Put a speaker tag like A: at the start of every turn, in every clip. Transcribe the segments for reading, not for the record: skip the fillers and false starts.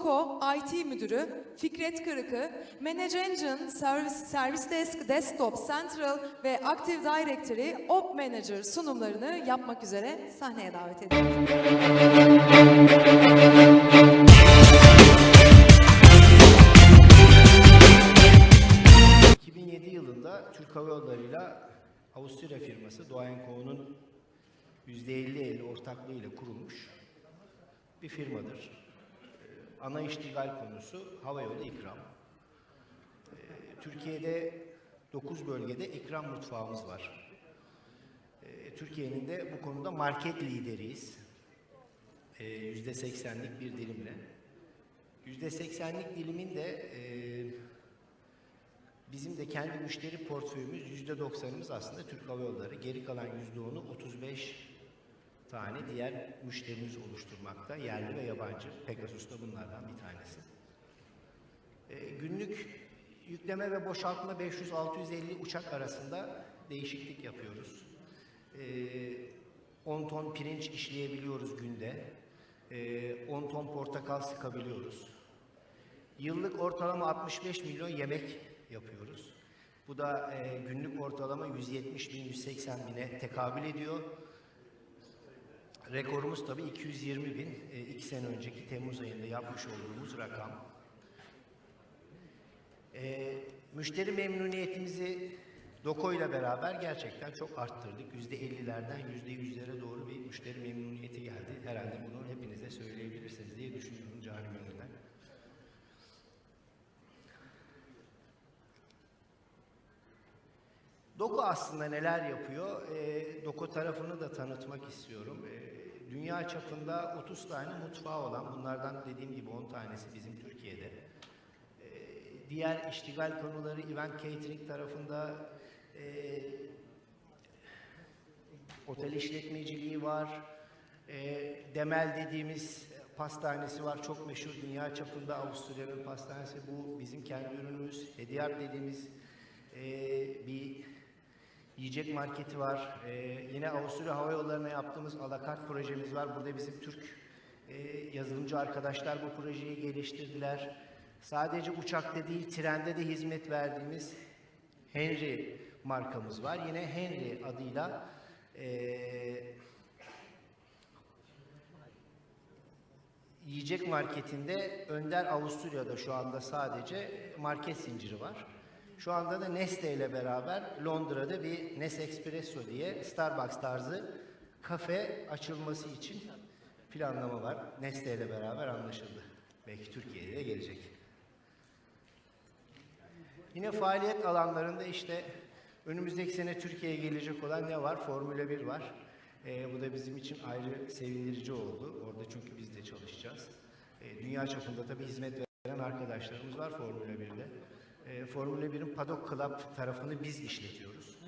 A: Doko IT Müdürü Fikret Kırık'ı Manage Engine, Service Desk, Desktop, Central ve Active Directory Op Manager sunumlarını yapmak üzere sahneye davet ediyorum.
B: 2007 yılında Türk Hava Yolları'yla Avusturya firması Doğan.Co'nun %50-50 ortaklığıyla kurulmuş bir firmadır. Ana iştigal konusu havayolu ikram. Türkiye'de 9 bölgede ikram mutfağımız var. Türkiye'nin de bu konuda market lideriyiz. %80'lik bir dilimle. %80'lik dilimin de bizim de kendi müşteri portföyümüz %90'ımız aslında Türk Hava Yolları. Geri kalan %10'u 35 tane diğer müşterimiz oluşturmakta. Yerli ve yabancı. Pegasus da bunlardan bir tanesi. Günlük yükleme ve boşaltma 500-650 uçak arasında değişiklik yapıyoruz. 10 ton pirinç işleyebiliyoruz günde. 10 ton portakal sıkabiliyoruz. Yıllık ortalama 65 milyon yemek yapıyoruz. Bu da günlük ortalama 170 bin, 180 bine tekabül ediyor. Rekorumuz tabii 220 bin, 2 sene önceki Temmuz ayında yapmış olduğumuz rakam. Müşteri memnuniyetimizi Doko ile beraber gerçekten çok arttırdık. %50'lerden %100'lere doğru bir müşteri memnuniyeti geldi. Herhalde bunu hepiniz de söyleyebilirsiniz diye düşünüyorum cani gönülden. Doko aslında neler yapıyor? Doko tarafını da tanıtmak istiyorum. Dünya çapında 30 tane mutfağı olan, bunlardan dediğim gibi 10 tanesi bizim Türkiye'de. Diğer iştigal konuları, event catering tarafında otel işletmeciliği var. Demel dediğimiz pastanesi var, çok meşhur dünya çapında Avusturya'nın pastanesi. Bu bizim kendi ürünümüz. Hediyar dediğimiz bir yiyecek marketi var. Yine Avusturya Hava Yolları'na yaptığımız alakart projemiz var. Burada bizim Türk yazılımcı arkadaşlar bu projeyi geliştirdiler. Sadece uçakta değil, trende de hizmet verdiğimiz Henry markamız var. Yine Henry adıyla yiyecek marketinde Önder Avusturya'da şu anda sadece market zinciri var. Şu anda da Nestle ile beraber Londra'da bir Nesespresso diye Starbucks tarzı kafe açılması için planlama var. Nestle ile beraber anlaşıldı. Belki Türkiye'ye de gelecek. Yine faaliyet alanlarında işte önümüzdeki sene Türkiye'ye gelecek olan ne var? Formula 1 var. Bu da bizim için ayrı sevindirici oldu. Orada çünkü biz de çalışacağız. Dünya çapında tabii hizmet veren arkadaşlarımız var Formula 1'de. Formula 1'in Paddock Club tarafını biz işletiyoruz.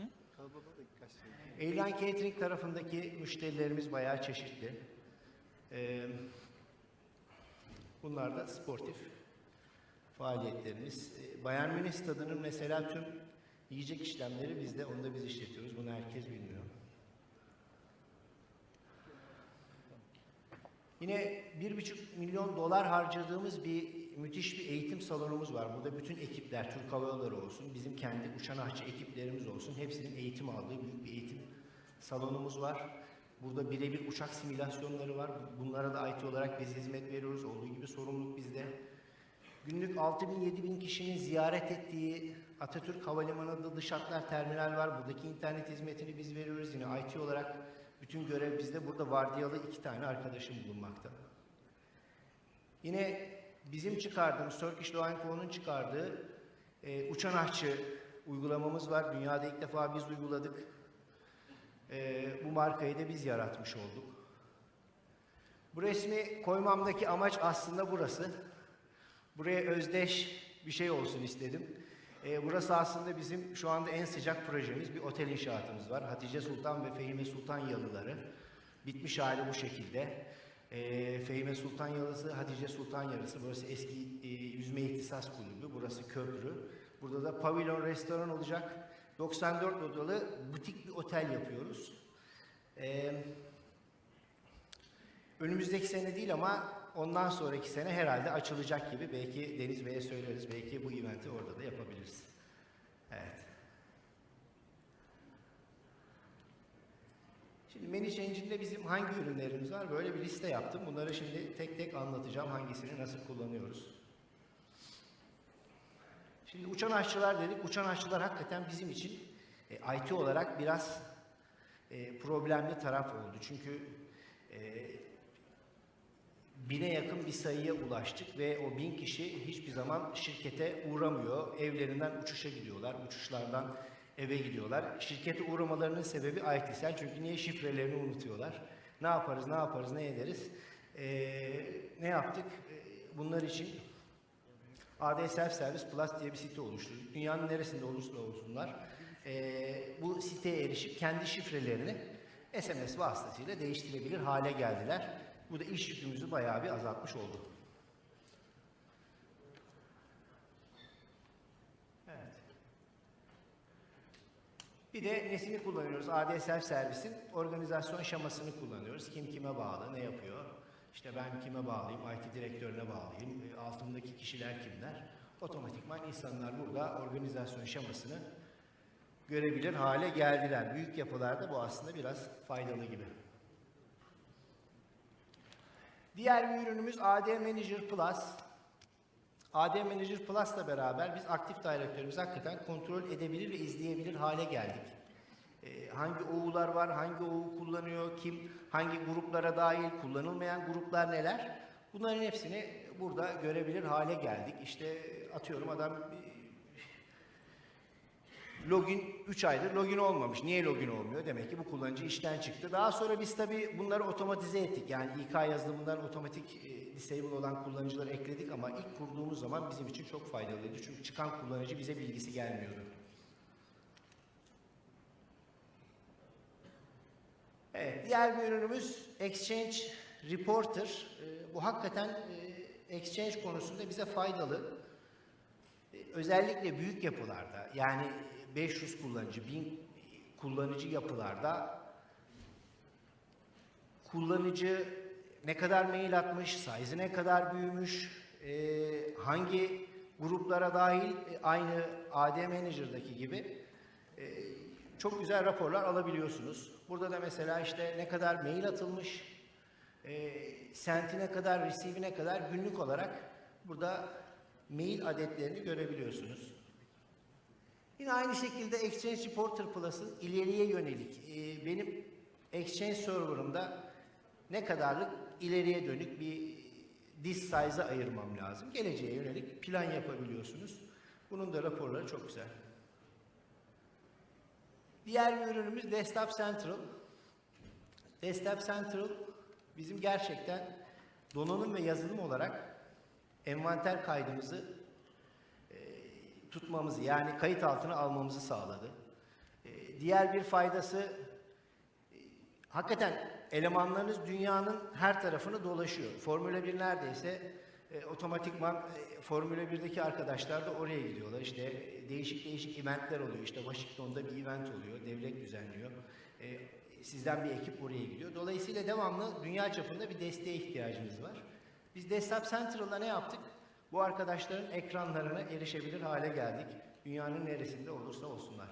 B: Airline Catering tarafındaki müşterilerimiz bayağı çeşitli. Bunlar da sportif faaliyetlerimiz. Bayern Münih stadının mesela tüm yiyecek işlemleri bizde, onu da biz işletiyoruz. Bunu herkes bilmiyor. Yine 1,5 milyon dolar harcadığımız müthiş bir eğitim salonumuz var. Burada bütün ekipler, Türk Hava Yolları olsun, bizim kendi uçan ahçı ekiplerimiz olsun, hepsinin eğitim aldığı büyük bir eğitim salonumuz var. Burada birebir uçak simülasyonları var. Bunlara da IT olarak biz hizmet veriyoruz. Olduğu gibi sorumluluk bizde. Günlük 6.000-7.000 kişinin ziyaret ettiği Atatürk Havalimanı'nda dış hatlar terminal var. Buradaki internet hizmetini biz veriyoruz. Yine IT olarak bütün görev bizde. Burada vardiyalı 2 tane arkadaşım bulunmakta. Yine bizim çıkardığımız, Turkish Doğan.Co'nun çıkardığı uçan ahçı uygulamamız var. Dünyada ilk defa biz uyguladık. Bu markayı da biz yaratmış olduk. Bu resmi koymamdaki amaç aslında burası. Buraya özdeş bir şey olsun istedim. Burası aslında bizim şu anda en sıcak projemiz. Bir otel inşaatımız var. Hatice Sultan ve Fehime Sultan Yalıları. Bitmiş hali bu şekilde. Fehime Sultan Yalısı, Hatice Sultan Yalısı. Burası eski yüzme ihtisas kulübü. Burası köprü. Burada da pavilyon, restoran olacak. 94 odalı butik bir otel yapıyoruz. Önümüzdeki sene değil ama ondan sonraki sene herhalde açılacak gibi. Belki Deniz Bey'e söyleriz. Belki bu eventi orada da yapabiliriz. Evet. Şimdi Manage Engine'de bizim hangi ürünlerimiz var? Böyle bir liste yaptım. Bunları şimdi tek tek anlatacağım. Hangisini nasıl kullanıyoruz. Şimdi uçan aşçılar dedik. Uçan aşçılar hakikaten bizim için IT olarak biraz problemli taraf oldu. Çünkü 1000'e yakın bir sayıya ulaştık ve o 1000 kişi hiçbir zaman şirkete uğramıyor. Evlerinden uçuşa gidiyorlar. Uçuşlardan eve gidiyorlar. Şirkete uğramalarının sebebi IT'sel. Çünkü niye? Şifrelerini unutuyorlar. Ne yaparız, ne ederiz? Ne yaptık? Bunlar için AD Self Service Plus diye bir site oluşturduk. Dünyanın neresinde olursa olsunlar bu siteye erişip kendi şifrelerini SMS vasıtasıyla değiştirebilir hale geldiler. Bu da iş yükümüzü bayağı bir azaltmış oldu. Evet. Bir de nesini kullanıyoruz? AD Self Service'in organizasyon şemasını kullanıyoruz. Kim kime bağlı, ne yapıyor? İşte ben kime bağlayayım, IT direktörüne bağlayayım, altımdaki kişiler kimler? Otomatikman insanlar burada organizasyon şemasını görebilir hale geldiler. Büyük yapılarda bu aslında biraz faydalı gibi. Diğer bir ürünümüz AD Manager Plus. AD Manager Plus'la beraber biz aktif direktörümüzü hakikaten kontrol edebilir ve izleyebilir hale geldik. Hangi OU'lar var, hangi OU kullanıyor, kim, hangi gruplara dahil, kullanılmayan gruplar neler? Bunların hepsini burada görebilir hale geldik. İşte atıyorum adam login 3 aydır login olmamış. Niye login olmuyor? Demek ki bu kullanıcı işten çıktı. Daha sonra biz tabii bunları otomatize ettik. Yani İK yazılımından otomatik disable olan kullanıcıları ekledik ama ilk kurduğumuz zaman bizim için çok faydalıydı. Çünkü çıkan kullanıcı bize bilgisi gelmiyordu. Evet, diğer bir ürünümüz Exchange Reporter. Bu hakikaten Exchange konusunda bize faydalı. Özellikle büyük yapılarda, yani 500 kullanıcı, 1000 kullanıcı yapılarda kullanıcı ne kadar mail atmış, size'ı ne kadar büyümüş, hangi gruplara dahil, aynı AD Manager'daki gibi çok güzel raporlar alabiliyorsunuz. Burada da mesela işte ne kadar mail atılmış, sentine kadar, receive'ine kadar günlük olarak burada mail adetlerini görebiliyorsunuz. Yine aynı şekilde Exchange Reporter Plus'ın ileriye yönelik, benim Exchange server'ımda ne kadarlık ileriye dönük bir disk size'ı ayırmam lazım. Geleceğe yönelik plan yapabiliyorsunuz. Bunun da raporları çok güzel. Diğer bir ürünümüz Desktop Central. Desktop Central bizim gerçekten donanım ve yazılım olarak envanter kaydımızı tutmamızı, yani kayıt altına almamızı sağladı. Diğer bir faydası hakikaten elemanlarınız dünyanın her tarafını dolaşıyor. Formula 1 neredeyse otomatikman Formula 1'deki arkadaşlar da oraya gidiyorlar. İşte değişik değişik eventler oluyor. İşte Washington'da bir event oluyor. Devlet düzenliyor. Sizden bir ekip oraya gidiyor. Dolayısıyla devamlı dünya çapında bir desteğe ihtiyacımız var. Biz Desktop Central'da ne yaptık? Bu arkadaşların ekranlarına erişebilir hale geldik. Dünyanın neresinde olursa olsunlar.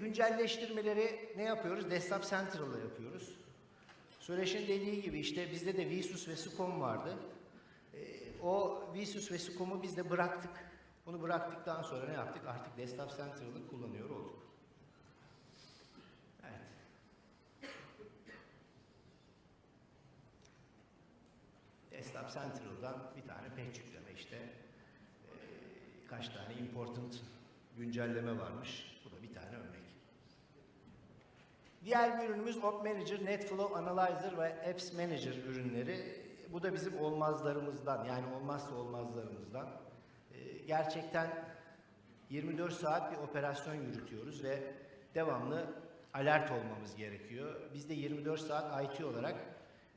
B: Güncelleştirmeleri ne yapıyoruz? Desktop Central'da yapıyoruz. Sureş'in dediği gibi işte bizde de Vsus ve Scom vardı. O Vsus ve Scom'u biz de bıraktık. Bunu bıraktıktan sonra ne yaptık? Artık Desktop Central'ı kullanıyor olduk. Evet. Desktop Central'dan bir tane patch yükleme işte. Kaç tane important güncelleme varmış. Bu da bir tane örnek. Diğer bir ürünümüz Op Manager, NetFlow Analyzer ve Apps Manager ürünleri. Bu da bizim olmazlarımızdan, yani olmazsa olmazlarımızdan. Gerçekten 24 saat bir operasyon yürütüyoruz ve devamlı alert olmamız gerekiyor. Biz de 24 saat IT olarak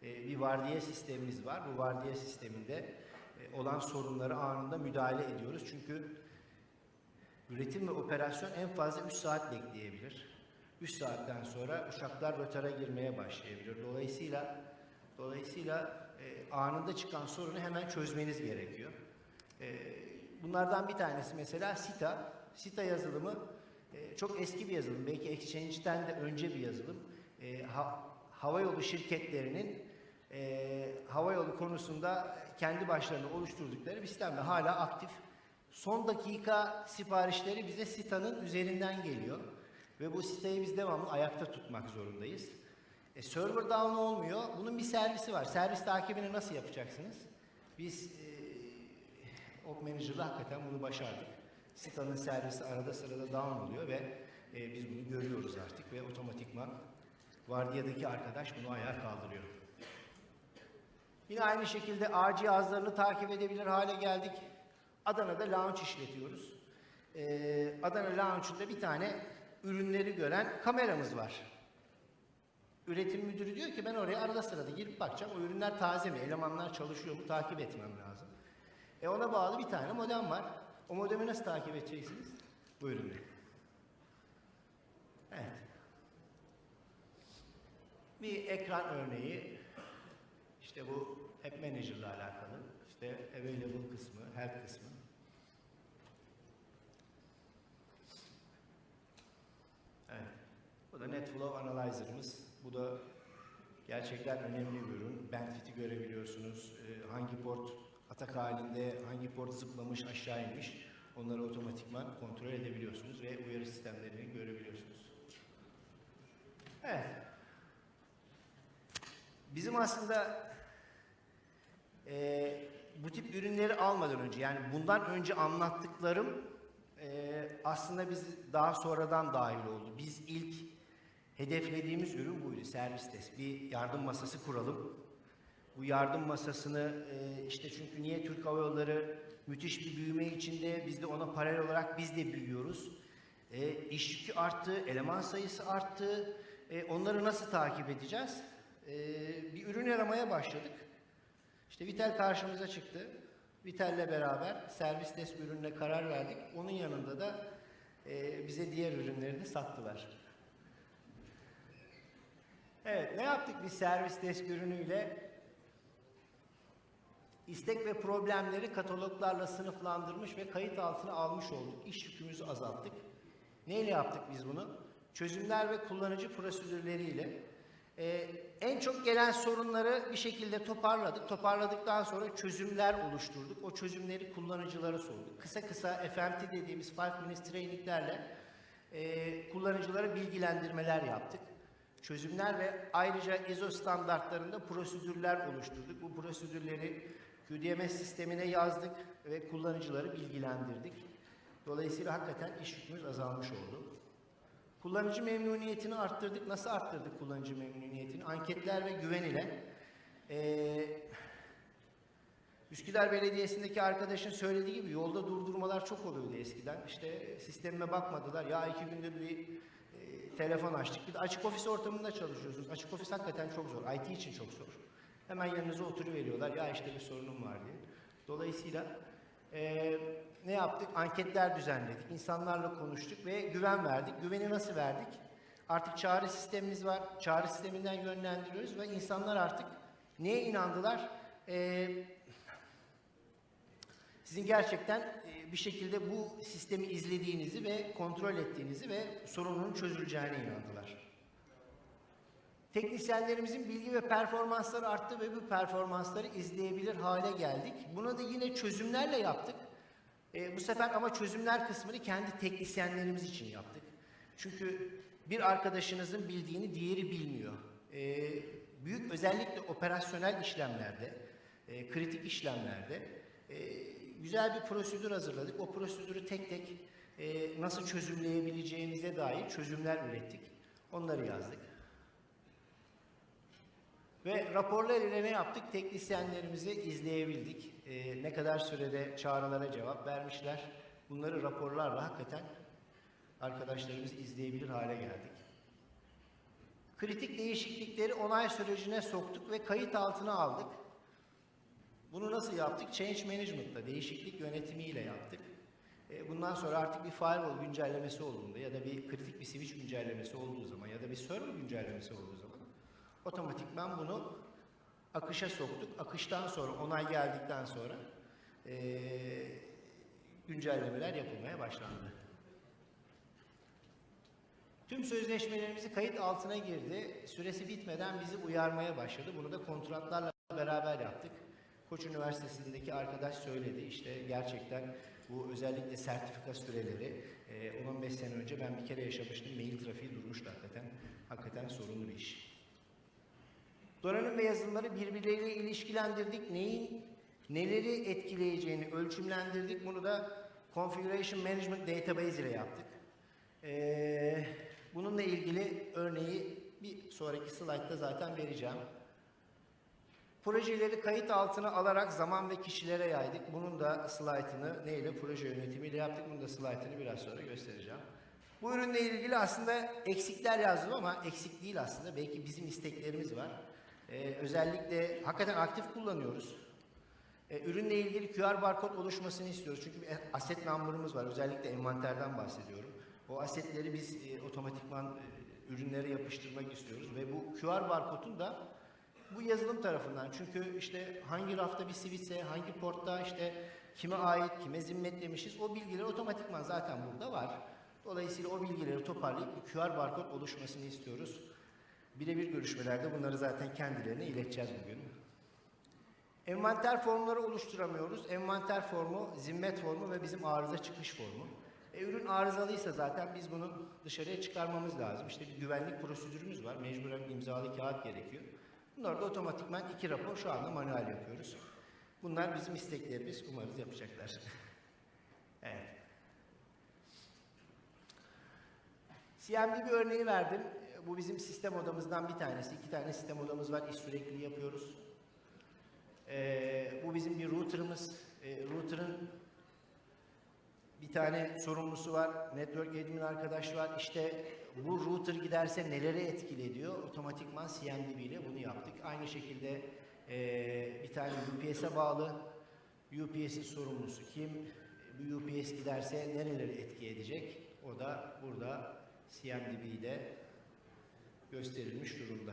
B: bir vardiya sistemimiz var. Bu vardiya sisteminde olan sorunları anında müdahale ediyoruz. Çünkü üretim ve operasyon en fazla 3 saat bekleyebilir. 3 saatten sonra uçaklar rotara girmeye başlayabilir. Dolayısıyla anında çıkan sorunu hemen çözmeniz gerekiyor. Bunlardan bir tanesi mesela SITA. SITA yazılımı çok eski bir yazılım. Belki Exchange'den de önce bir yazılım. Havayolu şirketlerinin havayolu konusunda kendi başlarına oluşturdukları bir sistem ve hala aktif. Son dakika siparişleri bize SITA'nın üzerinden geliyor. Ve bu siteyi biz devamlı ayakta tutmak zorundayız. Server down olmuyor. Bunun bir servisi var. Servis takibini nasıl yapacaksınız? Biz Op Manager'da hakikaten bunu başardık. SITA'nın servisi arada sırada down oluyor ve biz bunu görüyoruz artık ve otomatikman vardiyadaki arkadaş bunu ayağa kaldırıyor. Yine aynı şekilde ağ cihazlarını takip edebilir hale geldik. Adana'da lounge işletiyoruz. Adana Lounge'unda bir tane ürünleri gören kameramız var. Üretim müdürü diyor ki ben oraya arada sırada girip bakacağım. O ürünler taze mi? Elemanlar çalışıyor mu? Takip etmem lazım. Ona bağlı bir tane modem var. O modemi nasıl takip edeceksiniz? Bu ürünü. Evet. Bir ekran örneği. İşte bu App Manager ile alakalı. İşte Available kısmı, Help kısmı. Evet. Bu da NetFlow Analyzer'ımız. Bu da gerçekten önemli bir ürün. Bandwidth'i görebiliyorsunuz. Hangi port atak halinde, hangi port zıplamış, aşağı inmiş. Onları otomatikman kontrol edebiliyorsunuz ve uyarı sistemlerini görebiliyorsunuz. Evet. Bizim aslında bu tip ürünleri almadan önce, yani bundan önce anlattıklarım aslında biz daha sonradan dahil oldu. Biz ilk hedeflediğimiz ürün buydu, servis desk. Bir yardım masası kuralım. Bu yardım masasını işte çünkü niye Türk Hava Yolları müthiş bir büyüme içinde, biz de ona paralel olarak biz de büyüyoruz. İş yükü arttı, eleman sayısı arttı. Onları nasıl takip edeceğiz? Bir ürün aramaya başladık. İşte Vitel karşımıza çıktı. Vitel'le beraber servis desk ürününe karar verdik. Onun yanında da bize diğer ürünleri de sattılar. Evet, ne yaptık biz servis desk ürünüyle? İstek ve problemleri kataloglarla sınıflandırmış ve kayıt altına almış olduk. İş yükümüzü azalttık. Neyle yaptık biz bunu? Çözümler ve kullanıcı prosedürleriyle. En çok gelen sorunları bir şekilde toparladık. Toparladıktan sonra çözümler oluşturduk. O çözümleri kullanıcılara sorduk. Kısa kısa FMT dediğimiz 5 minutes traininglerle kullanıcılara bilgilendirmeler yaptık. Çözümler ve ayrıca ISO standartlarında prosedürler oluşturduk. Bu prosedürleri QDMS sistemine yazdık ve kullanıcıları bilgilendirdik. Dolayısıyla hakikaten iş yükümüz azalmış oldu. Kullanıcı memnuniyetini arttırdık. Nasıl arttırdık kullanıcı memnuniyetini? Anketler ve güven ile. Üsküdar Belediyesi'ndeki arkadaşın söylediği gibi yolda durdurmalar çok oluyordu eskiden. İşte sistemime bakmadılar. Ya 2 gündür bir telefon açtık. Bir de açık ofis ortamında çalışıyorsunuz. Açık ofis hakikaten çok zor. IT için çok zor. Hemen yanınıza oturuveriyorlar. Ya işte bir sorunum var diye. Dolayısıyla ne yaptık? Anketler düzenledik. İnsanlarla konuştuk ve güven verdik. Güveni nasıl verdik? Artık çağrı sistemimiz var. Çağrı sisteminden yönlendiriyoruz ve insanlar artık neye inandılar? Sizin gerçekten bir şekilde bu sistemi izlediğinizi ve kontrol ettiğinizi ve sorunun çözüleceğine inandılar. Teknisyenlerimizin bilgi ve performansları arttı ve bu performansları izleyebilir hale geldik. Buna da yine çözümlerle yaptık. Bu sefer ama çözümler kısmını kendi teknisyenlerimiz için yaptık. Çünkü bir arkadaşınızın bildiğini diğeri bilmiyor. Büyük özellikle operasyonel işlemlerde, kritik işlemlerde güzel bir prosedür hazırladık. O prosedürü tek tek nasıl çözümleyebileceğimize dair çözümler ürettik. Onları yazdık. Ve raporlar ile ne yaptık? Teknisyenlerimizi izleyebildik. Ne kadar sürede çağrılara cevap vermişler. Bunları raporlarla hakikaten arkadaşlarımız izleyebilir hale geldik. Kritik değişiklikleri onay sürecine soktuk ve kayıt altına aldık. Bunu nasıl yaptık? Change Management'la, değişiklik yönetimiyle yaptık. Bundan sonra artık bir firewall güncellemesi olduğunda ya da bir kritik bir switch güncellemesi olduğu zaman ya da bir server güncellemesi olduğu zaman otomatikman bunu akışa soktuk. Akıştan sonra, onay geldikten sonra güncellemeler yapılmaya başlandı. Tüm sözleşmelerimizi kayıt altına girdi. Süresi bitmeden bizi uyarmaya başladı. Bunu da kontratlarla beraber yaptık. Koç Üniversitesi'ndeki arkadaş söyledi. İşte gerçekten bu özellikle sertifika süreleri 10-15 sene önce ben bir kere yaşamıştım. Mail trafiği durmuştu hakikaten. Hakikaten sorunlu bir iş. Donanım ve yazılımları birbirleriyle ilişkilendirdik. Neleri etkileyeceğini ölçümlendirdik. Bunu da Configuration Management Database ile yaptık. Bununla ilgili örneği bir sonraki slaytta zaten vereceğim. Projeleri kayıt altına alarak zaman ve kişilere yaydık. Bunun da slaytını neyle? Proje yönetimiyle yaptık. Bunun da slaytını biraz sonra göstereceğim. Bu ürünle ilgili aslında eksikler yazdım ama eksik değil aslında. Belki bizim isteklerimiz var. Özellikle hakikaten aktif kullanıyoruz. Ürünle ilgili QR barkod oluşmasını istiyoruz. Çünkü bir asset number'ımız var. Özellikle envanterden bahsediyorum. O asetleri biz otomatikman ürünlere yapıştırmak istiyoruz. Ve bu QR barkodun da bu yazılım tarafından. Çünkü işte hangi rafta bir switch'se, hangi portta işte kime ait, kime zimmetlemişiz o bilgiler otomatikman zaten burada var. Dolayısıyla o bilgileri toparlayıp bir QR barkod oluşmasını istiyoruz. Birebir görüşmelerde bunları zaten kendilerine ileteceğiz bugün. Envanter formları oluşturamıyoruz. Envanter formu, zimmet formu ve bizim arıza çıkış formu. Ürün arızalıysa zaten biz bunu dışarıya çıkarmamız lazım. İşte bir güvenlik prosedürümüz var. Mecburen imzalı kağıt gerekiyor. Bunları da otomatikman 2 rapor şu anda manuel yapıyoruz. Bunlar bizim isteklerimiz. Umarız yapacaklar. Evet. CMD bir örneği verdim. Bu bizim sistem odamızdan bir tanesi. 2 tane sistem odamız var. İş sürekli yapıyoruz. Bu bizim bir router'ımız. Router'ın bir tane sorumlusu var. Network admin arkadaş var. İşte bu router giderse neleri etkili ediyor? Otomatikman CMDB ile bunu yaptık. Aynı şekilde bir tane UPS'e bağlı. UPS'in sorumlusu kim? Bu UPS giderse nereleri etki edecek? O da burada CMDB'de gösterilmiş durumda.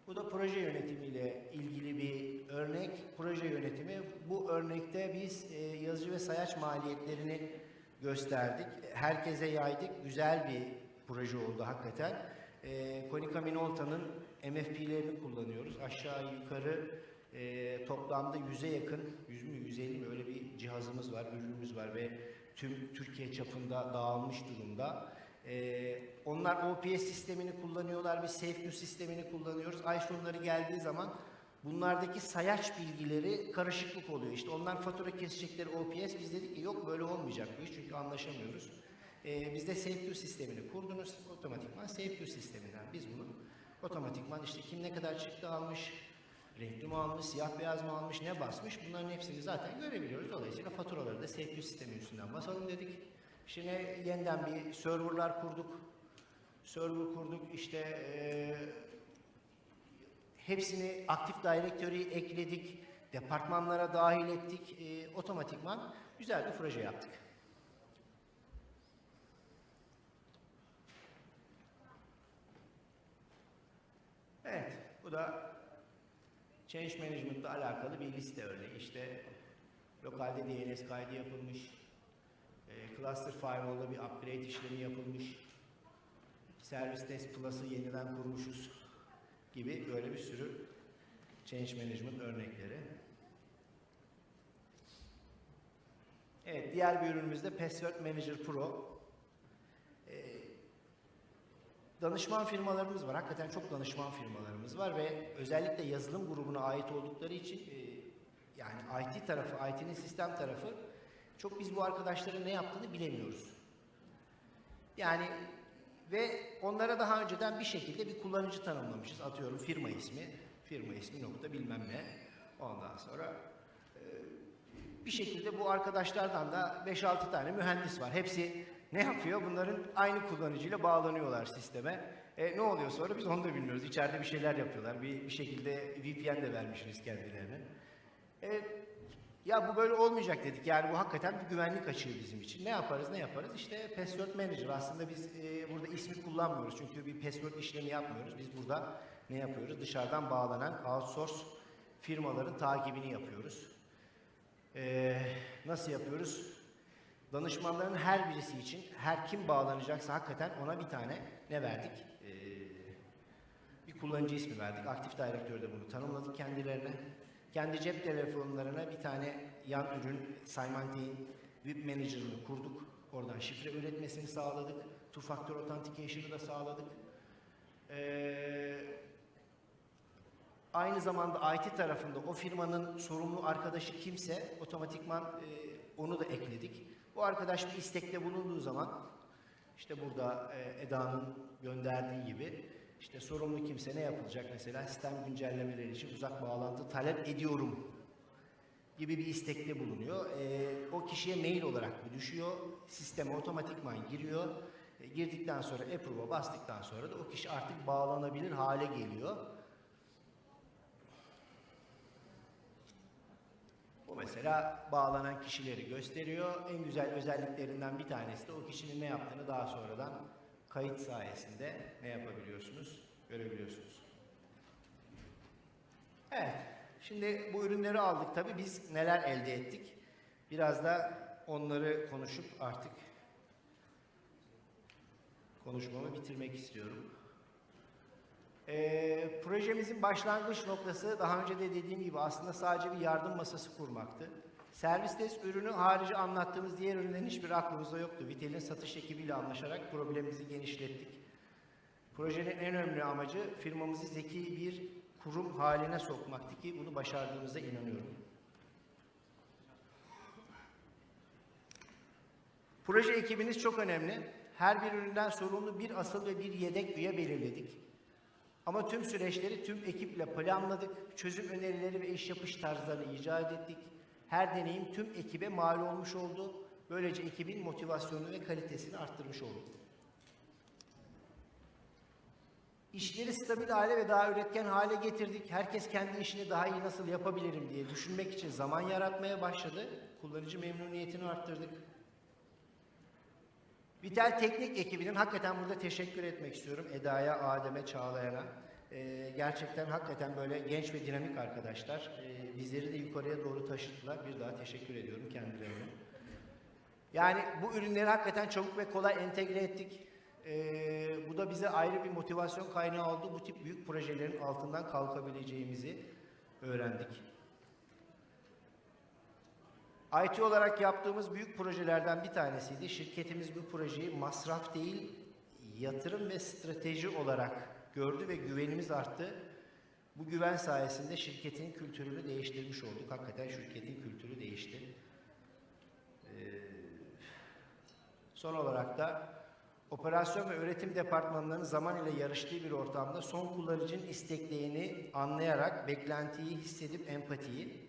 B: Bu da proje yönetimiyle ilgili bir örnek. Proje yönetimi. Bu örnekte biz yazıcı ve sayaç maliyetlerini gösterdik. Herkese yaydık. Güzel bir proje oldu hakikaten. Konica Minolta'nın MFP'lerini kullanıyoruz. Aşağı yukarı toplamda 100'e yakın, 100 mü 150 mi öyle bir cihazımız var, ürünümüz var ve tüm Türkiye çapında dağılmış durumda. Onlar OPS sistemini kullanıyorlar, biz SafeQ sistemini kullanıyoruz. Ay sonları geldiği zaman bunlardaki sayaç bilgileri karışıklık oluyor. İşte onlar fatura kesecekleri OPS, biz dedik ki yok böyle olmayacak bu iş çünkü anlaşamıyoruz. Biz de SafeQ sistemini kurdunuz, otomatikman SafeQ sisteminden biz bunu otomatikman işte kim ne kadar çıktı almış, renkli mi almış, siyah beyaz mı almış, ne basmış bunların hepsini zaten görebiliyoruz. Dolayısıyla faturaları da SafeQ sistemi üstünden basalım dedik. Şimdi yeniden bir serverlar kurduk. Server kurduk işte hepsini Active Directory'ye ekledik. Departmanlara dahil ettik. Otomatikman güzel bir proje yaptık. Evet, bu da Change Management ile alakalı bir liste örneği. İşte lokalde DNS kaydı yapılmış. Cluster Firewall'da bir upgrade işlemi yapılmış. Service Desk Plus'ı yeniden kurmuşuz gibi böyle bir sürü Change Management örnekleri. Evet, diğer bir ürünümüz de Password Manager Pro. Danışman firmalarımız var. Hakikaten çok danışman firmalarımız var ve özellikle yazılım grubuna ait oldukları için yani IT tarafı, IT'nin sistem tarafı çok biz bu arkadaşların ne yaptığını bilemiyoruz. Yani ve onlara daha önceden bir şekilde bir kullanıcı tanımlamışız. Atıyorum firma ismi nokta bilmem ne. Ondan sonra bir şekilde bu arkadaşlardan da 5-6 tane mühendis var. Hepsi ne yapıyor? Bunların aynı kullanıcıyla bağlanıyorlar sisteme. Ne oluyor sonra biz onu da bilmiyoruz. İçeride bir şeyler yapıyorlar. Bir şekilde VPN de vermişiz kendilerine. Ya bu böyle olmayacak dedik. Yani bu hakikaten bir güvenlik açığı bizim için. Ne yaparız, ne yaparız? İşte Password Manager. Aslında biz burada ismi kullanmıyoruz. Çünkü bir password işlemi yapmıyoruz. Biz burada ne yapıyoruz? Dışarıdan bağlanan outsource firmaların takibini yapıyoruz. Nasıl yapıyoruz? Danışmanların her birisi için, her kim bağlanacaksa hakikaten ona bir tane ne verdik? Bir kullanıcı ismi verdik. Active Directory'de bunu tanımladık kendilerine. Kendi cep telefonlarına bir tane yan ürün Symantec'in Web Manager'ını kurduk. Oradan şifre üretmesini sağladık. Two Factor Authentication'ı da sağladık. Aynı zamanda IT tarafında o firmanın sorumlu arkadaşı kimse otomatikman onu da ekledik. Bu arkadaş bir istekte bulunduğu zaman işte burada Eda'nın gönderdiği gibi işte sorumlu kimse ne yapılacak mesela sistem güncellemeleri için uzak bağlantı talep ediyorum gibi bir istekte bulunuyor. O kişiye mail olarak bu düşüyor. Sisteme otomatikman giriyor. Girdikten sonra approve'a bastıktan sonra da o kişi artık bağlanabilir hale geliyor. Bu mesela bağlanan kişileri gösteriyor. En güzel özelliklerinden bir tanesi de o kişinin ne yaptığını daha sonradan kayıt sayesinde ne yapabiliyorsunuz? Görebiliyorsunuz. Evet. Şimdi bu ürünleri aldık tabii. Biz neler elde ettik? Biraz da onları konuşup artık konuşmamı bitirmek istiyorum. Projemizin başlangıç noktası daha önce de dediğim gibi aslında sadece bir yardım masası kurmaktı. Servis desk ürünü harici anlattığımız diğer ürünlerin hiçbiri aklımızda yoktu. Vitel'in satış ekibiyle anlaşarak problemimizi genişlettik. Projenin en önemli amacı firmamızı zeki bir kurum haline sokmaktı ki bunu başardığımıza inanıyorum. Proje ekibiniz çok önemli. Her bir üründen sorumlu bir asıl ve bir yedek üye belirledik. Ama tüm süreçleri tüm ekiple planladık. Çözüm önerileri ve iş yapış tarzlarını icat ettik. Her deneyim tüm ekibe mal olmuş oldu. Böylece ekibin motivasyonunu ve kalitesini arttırmış olduk. İşleri stabil hale ve daha üretken hale getirdik. Herkes kendi işini daha iyi nasıl yapabilirim diye düşünmek için zaman yaratmaya başladı. Kullanıcı memnuniyetini arttırdık. Vitel Teknik ekibinin hakikaten burada teşekkür etmek istiyorum. Eda'ya, Adem'e, Çağlayan'a. Gerçekten hakikaten böyle genç ve dinamik arkadaşlar. Bizleri de yukarıya doğru taşıdılar. Bir daha teşekkür ediyorum kendilerine. Yani bu ürünleri hakikaten çabuk ve kolay entegre ettik. Bu da bize ayrı bir motivasyon kaynağı oldu. Bu tip büyük projelerin altından kalkabileceğimizi öğrendik. IT olarak yaptığımız büyük projelerden bir tanesiydi. Şirketimiz bu projeyi masraf değil, yatırım ve strateji olarak gördü ve güvenimiz arttı. Bu güven sayesinde şirketin kültürünü değiştirmiş olduk. Hakikaten şirketin kültürü değişti. Son olarak da operasyon ve üretim departmanlarının zaman ile yarıştığı bir ortamda son kullanıcının isteklerini anlayarak, beklentiyi hissedip empatiyi,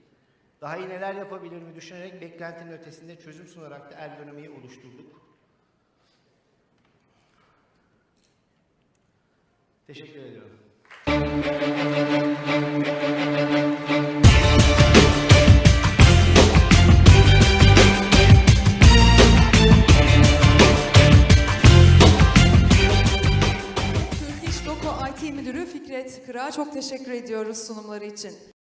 B: daha iyi neler yapabilir düşünerek beklentinin ötesinde çözüm sunarak da ergonomiyi oluşturduk. Teşekkür ediyorum.
A: Turkish Doko IT Müdürü Fikret Kırak'a çok teşekkür ediyoruz sunumları için.